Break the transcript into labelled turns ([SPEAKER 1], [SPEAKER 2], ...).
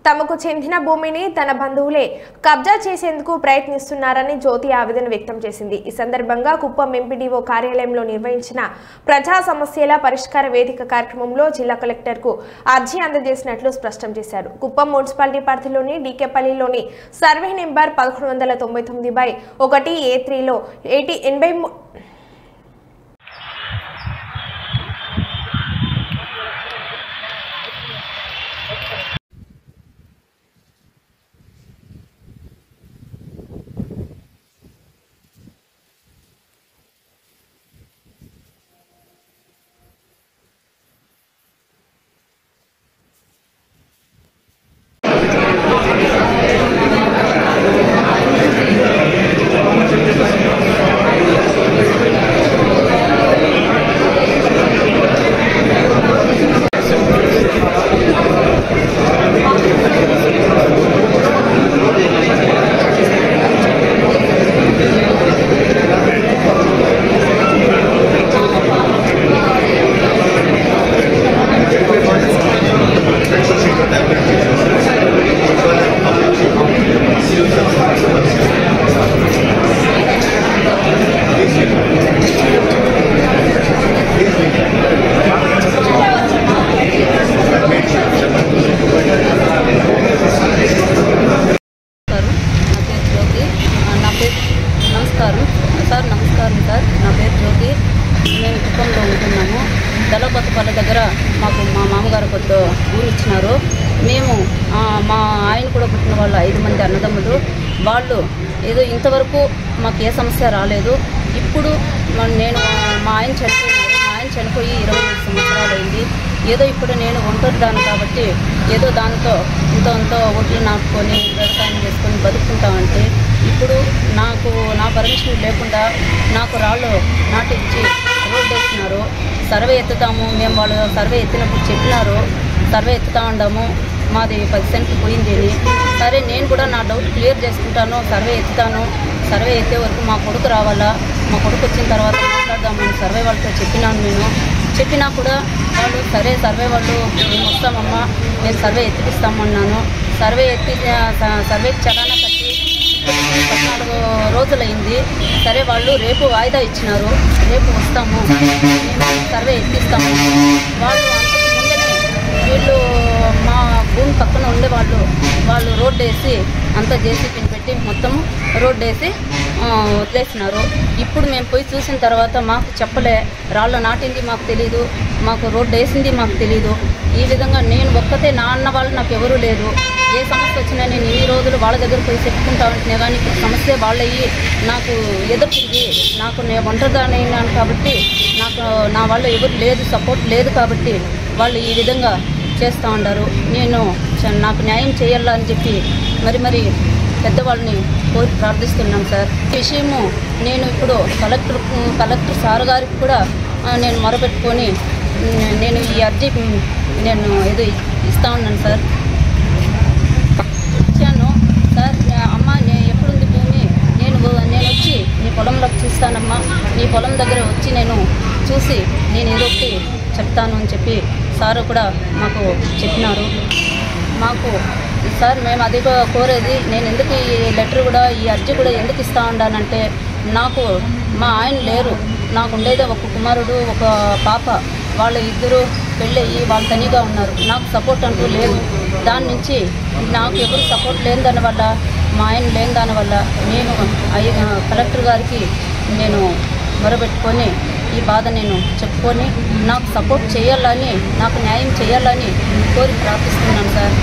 [SPEAKER 1] తమకు చెందిన భూమిని తన బంధువులే కబ్జా చేసేందుకు ప్రయత్నిస్తున్నారని జ్యోతి ఆవేదన వ్యక్తం చేసింది। ఈ సందర్భంగా కుప్పం ఎంపీడీఓ కార్యాలయంలో నిర్వహించిన ప్రజా సమస్యల పరిష్కార వేదిక కార్యక్రమంలో జిల్లా కలెక్టర్కు అర్జీ అందజేసినట్లు స్పష్టం చేశారు। కుప్పం మున్సిపాలిటీ పరిధిలోని డీకేపల్లిలోని సర్వే నెంబర్ 1199/1A3లో 83
[SPEAKER 2] నమస్కారం సార్, నా పేరు జ్యోతి। మేము కుప్పంలో ఉంటున్నాము। దళపతిపల్లి దగ్గర మాకు మా మామగారు కొత్త ఊరు ఇచ్చినారు। మేము మా ఆయన కూడా పుట్టిన వాళ్ళు 5 మంది అన్నదమ్ములు। వాళ్ళు ఏదో ఇంతవరకు మాకు ఏ సమస్య రాలేదు। ఇప్పుడు నేను మా ఆయన చనిపోయి 25 సంవత్సరాలు అయింది। ఏదో ఇప్పుడు నేను ఒంటరిదాను కాబట్టి ఏదో దాంతో ఇంతో ఒట్లు నాటుకొని వ్యవసాయం చేసుకొని బతుకుంటామంటే ఇప్పుడు నాకు నా పర్మిషన్ లేకుండా నాకు రాళ్ళు నాటించి రోడ్డు వేస్తున్నారు। సర్వే ఎత్తుతాము, మేము వాళ్ళు సర్వే ఎత్తినప్పుడు చెప్పినారు సర్వే ఎత్తుతా ఉండాము, మాది 10 సెంట్లు పోయింది అని। సరే నేను కూడా నా డౌట్ క్లియర్ చేసుకుంటాను, సర్వే ఎత్తుతాను, సర్వే ఎత్తే వరకు మా కొడుకు రావాలా, మా కొడుకు వచ్చిన తర్వాత మాట్లాడదామని సర్వే వాళ్ళతో చెప్పినాను। నేను చెప్పినా కూడా వాళ్ళు సరే సర్వే వాళ్ళు మేము వస్తామమ్మా, మేము సర్వే ఎత్తిపిస్తామన్నాను। సర్వేకి చలానా కట్టి 14 రోజులైంది। సరే వాళ్ళు రేపు వాయిదా ఇచ్చినారు, రేపు వస్తాము, మేము సర్వే ఎత్తిస్తాము। వాళ్ళు అంతకు ముందనే వీళ్ళు మా భూమి పక్కన ఉండేవాళ్ళు వాళ్ళు రోడ్డు వేసి అంతా జేసీపీని పెట్టి మొత్తం రోడ్డు వేసి వదిలేసినారు। ఇప్పుడు మేము పోయి చూసిన తర్వాత మాకు చెప్పలే, రాళ్ళు నాటింది మాకు తెలీదు, మాకు రోడ్డు వేసింది మాకు తెలీదు। ఈ విధంగా నేను ఒక్కతే, నా అన్న వాళ్ళు నాకు ఎవరూ లేరు। ఏ సమస్య వచ్చినా నేను ఇన్ని రోజులు వాళ్ళ దగ్గర పోయి చెప్పుకుంటా ఉంటున్నా, కానీ ఇప్పుడు సమస్య వాళ్ళయ్యి నాకు ఎదుర్కొంది। నాకు నేను ఒంటరిదానైనాను కాబట్టి నా వాళ్ళు ఎవరు లేదు, సపోర్ట్ లేదు కాబట్టి వాళ్ళు ఈ విధంగా చేస్తూ ఉంటారు। నాకు న్యాయం చేయాలా అని చెప్పి మరి పెద్దవాళ్ళని కోరి ప్రార్థిస్తున్నాం సార్। ఈ విషయము నేను ఇప్పుడు కలెక్టర్ సార్ గారికి కూడా నేను మొరపెట్టుకొని నేను ఈ అర్జీ నేను ఏదో ఇస్తా ఉన్నాను సార్। ఇచ్చాను సార్, అమ్మ ఎప్పుడుంది భూమి, నేను వచ్చి నీ పొలంలోకి చూస్తానమ్మా, నీ పొలం దగ్గర వచ్చి నేను చూసి నేను ఏదో ఒకటి చెప్తాను అని చెప్పి సారు కూడా మాకు చెప్పినారు। మాకు సార్ మేము అది కోరేది, నేను ఎందుకు ఈ లెటర్ కూడా ఈ అర్జీ కూడా ఎందుకు ఇస్తా ఉన్నానంటే నాకు మా ఆయన లేరు, నాకు ఉండేదే ఒక కుమారుడు ఒక పాప, వాళ్ళ ఇద్దరు పెళ్ళయ్యి వాళ్ళు తనిగా ఉన్నారు, నాకు సపోర్ట్ అంటూ లేదు। దాని నుంచి నాకు ఎవరు సపోర్ట్ లేని దానివల్ల, మా ఆయన లేని దానివల్ల నేను కలెక్టర్ గారికి నేను మొరబెట్టుకొని ఈ బాధ నేను చెప్పుకొని నాకు సపోర్ట్ చేయాలని, నాకు న్యాయం చేయాలని కోరి ప్రార్థిస్తున్నాను సార్।